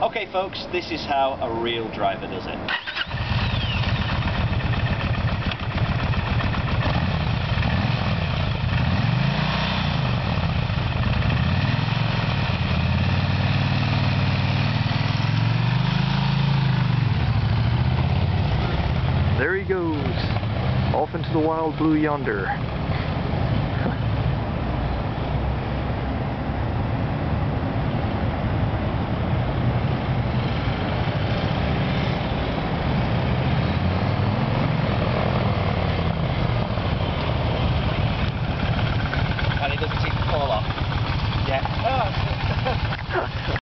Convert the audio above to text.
Okay folks, this is how a real driver does it. There he goes, off into the wild blue yonder.